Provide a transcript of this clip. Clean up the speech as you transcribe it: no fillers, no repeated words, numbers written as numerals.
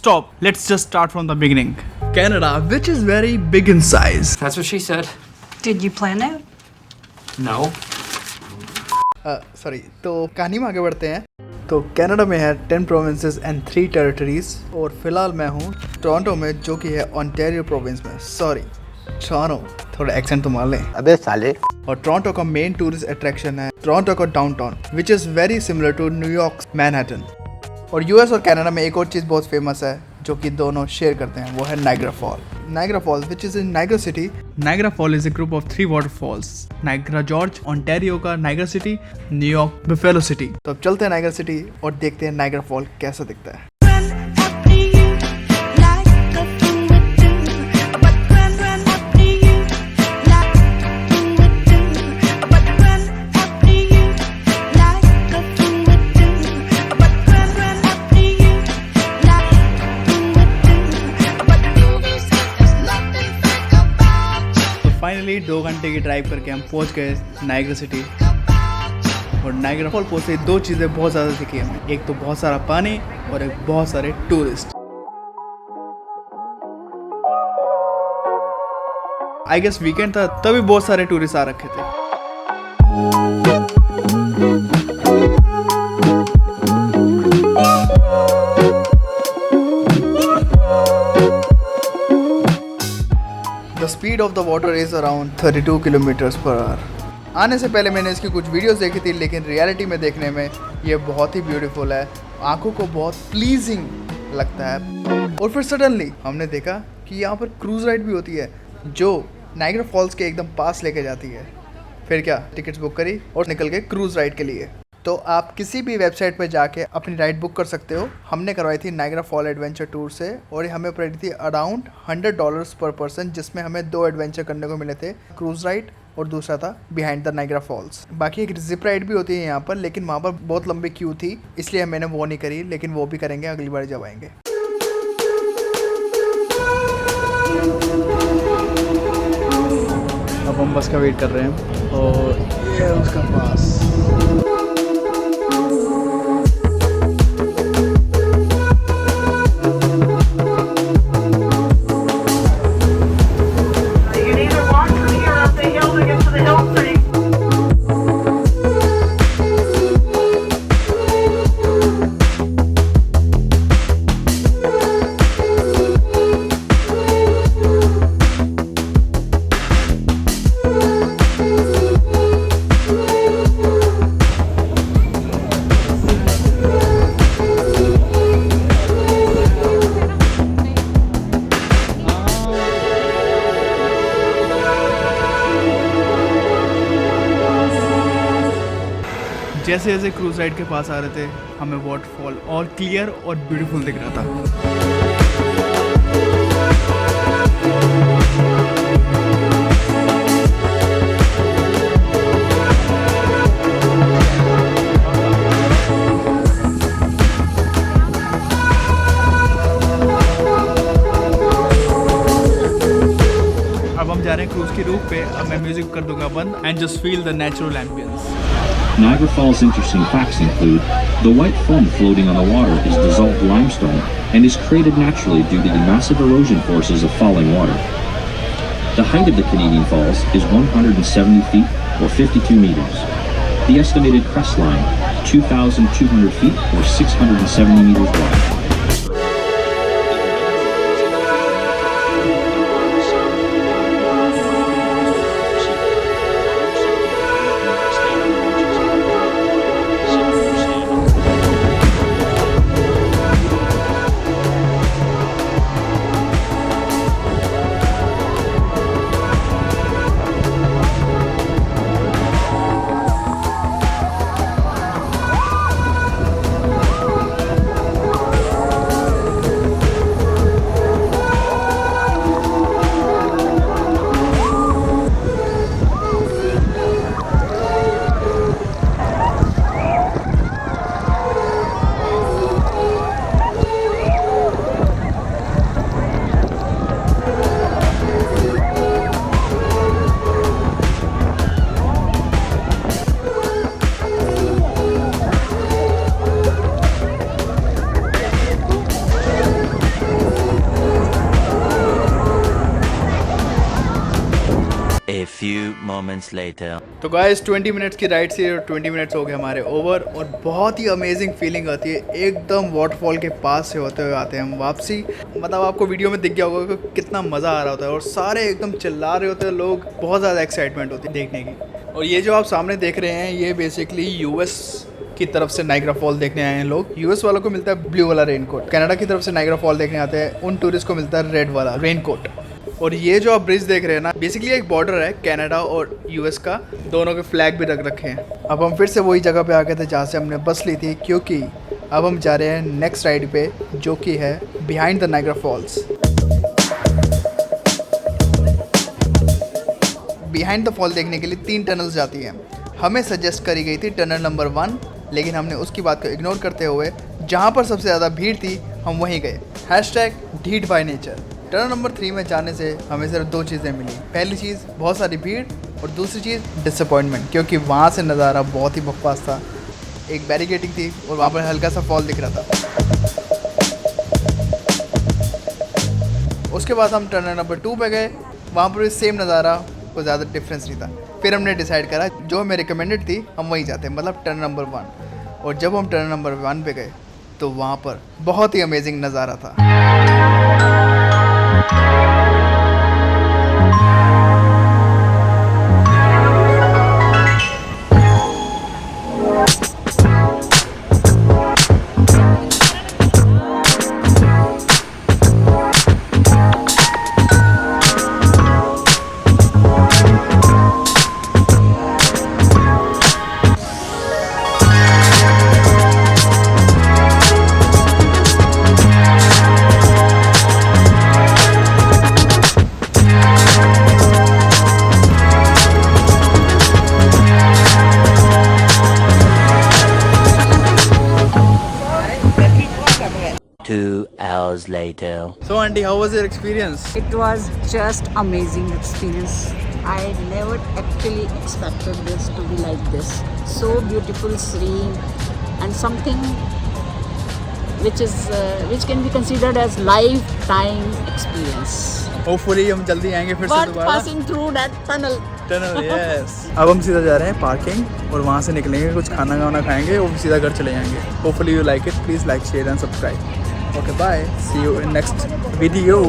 stop. Let's just start from the beginning. Canada, which is very big in size. That's what she said. Did you plan it? No. Sorry तो कहानी में आगे बढ़ते हैं। तो Canada में है 10 प्रोविंसेस एंड 3 टेरिटरीज और फिलहाल मैं हूँ टोरंटो में जो कि है ओंटारियो प्रोविंस में। सॉरी टोरंटो, थोड़ा एक्सेंट तो मार लें। अबे साले। और टोरंटो का मेन टूरिस्ट अट्रैक्शन है टोरंटो का downtown which is very similar to New York Manhattan. और यूएस और कनाडा में एक और चीज़ बहुत फेमस है जो कि दोनों शेयर करते हैं, वो है Niagara fall. Niagara Falls which is in Niagara City. Niagara fall is a group of 3 waterfalls, Niagara Gorge, Ontario का Niagara City, New York Buffalo City. तो अब चलते हैं नायग्रा सिटी और देखते हैं नायग्रा फॉल कैसा दिखता है। फाइनली 2 घंटे की ड्राइव करके हम पहुंच गए नायग्रा सिटी। और नायग्रा फॉल पहुंचे 2 चीज़ें बहुत ज़्यादा दिखी हमें, एक तो बहुत सारा पानी और एक बहुत सारे टूरिस्ट। आई गेस वीकेंड था तभी बहुत सारे टूरिस्ट आ रखे थे। The speed of the water is around 32 kilometers per hour. आने से पहले मैंने इसकी कुछ वीडियोस देखी थी, लेकिन रियलिटी में देखने में ये बहुत ही ब्यूटीफुल है, आंखों को बहुत प्लीजिंग लगता है। और फिर सडनली हमने देखा कि यहाँ पर क्रूज़ राइड भी होती है जो नायग्रा फॉल्स के एकदम पास लेके जाती है। फिर क्या, टिकट्स बुक करी और निकल गए क्रूज़ राइड के लिए। तो आप किसी भी वेबसाइट पर जाके अपनी राइड बुक कर सकते हो। हमने करवाई थी नायग्रा फॉल एडवेंचर टूर से और ये हमें पड़ी थी अराउंड $100 पर पर्सन, जिसमें हमें 2 एडवेंचर करने को मिले थे, क्रूज़ राइड और दूसरा था बिहाइंड द नायग्रा फॉल्स। बाकी एक जिप राइड भी होती है यहाँ पर, लेकिन वहाँ पर बहुत लंबी क्यू थी इसलिए मैंने वो नहीं करी, लेकिन वो भी करेंगे अगली बार जब आएंगे। अब हम बस का वेट कर रहे हैं और ये है उसका पास। जैसे जैसे क्रूज राइड के पास आ रहे थे हमें वाटरफॉल और क्लियर और ब्यूटीफुल दिख रहा था। अब हम जा रहे हैं क्रूज की रूट पे। अब मैं म्यूजिक कर दूंगा बंद and just feel the natural ambience. Niagara Falls' interesting facts include the white foam floating on the water is dissolved limestone and is created naturally due to the massive erosion forces of falling water. The height of the Canadian Falls is 170 feet or 52 meters. The estimated crest line, 2,200 feet or 670 meters wide. moments later. तो guys 20 minutes की ride से 20 minutes हो गए हमारे over और बहुत ही amazing feeling आती है एकदम वाटरफॉल के पास से होते हुए आते हैं हम वापसी। मतलब आपको वीडियो में दिख गया होगा कि कितना मज़ा आ रहा होता है और सारे एकदम चिल्ला रहे होते हैं लोग, बहुत ज़्यादा एक्साइटमेंट होती है देखने की। और ये जो आप सामने देख रहे हैं ये बेसिकली यूएस की तरफ से नाइग्रा फॉल देखने आए हैं लोग। यूएस वालों को मिलता है ब्लू वाला रेनकोट, कनाडा की तरफ से नाइग्रा फॉल देखने आते हैं उन टूरिस्ट को मिलता है रेड वाला रेनकोट। और ये जो आप ब्रिज देख रहे हैं ना, बेसिकली एक बॉर्डर है कनाडा और यूएस का, दोनों के फ्लैग भी रख रखे हैं। अब हम फिर से वही जगह पे आ गए थे जहाँ से हमने बस ली थी, क्योंकि अब हम जा रहे हैं नेक्स्ट राइड पे जो कि है behind the Niagara Falls. Behind the fall देखने के लिए 3 टनल्स जाती हैं। हमें सजेस्ट करी गई थी टनल नंबर 1, लेकिन हमने उसकी बात को इग्नोर करते हुए जहाँ पर सबसे ज़्यादा भीड़ थी हम वहीं गए। #ढीठ बाय नेचर। टनल नंबर 3 में जाने से हमें सिर्फ 2 चीज़ें मिली। पहली चीज़ बहुत सारी भीड़ और दूसरी चीज़ डिसअपॉइंटमेंट, क्योंकि वहाँ से नज़ारा बहुत ही बकवास था। एक बैरिकेडिंग थी और वहाँ पर हल्का सा फॉल दिख रहा था। उसके बाद हम टनल नंबर 2 पे गए, वहाँ पर भी सेम नज़ारा, कोई ज़्यादा डिफरेंस नहीं था। फिर हमने डिसाइड करा जो हमें रिकमेंडेड थी हम वहीं जाते हैं, मतलब टनल नंबर 1। और जब हम टनल नंबर 1 पे गए तो वहाँ पर बहुत ही अमेजिंग नज़ारा था। Later. So Auntie, how was your experience? It was just amazing experience. I never actually expected this to be like this. So beautiful, serene, and something which can be considered as lifetime experience. Hopefully हम जल्दी आएंगे फिर से But दोबारा। passing through that tunnel. Yes. अब हम सीधा जा रहे हैं पार्किंग और वहाँ से निकलेंगे, कुछ खाना खाएंगे और सीधा घर चले जाएंगे। Hopefully you like it. Please like, share and subscribe. Okay, bye. See you in next video.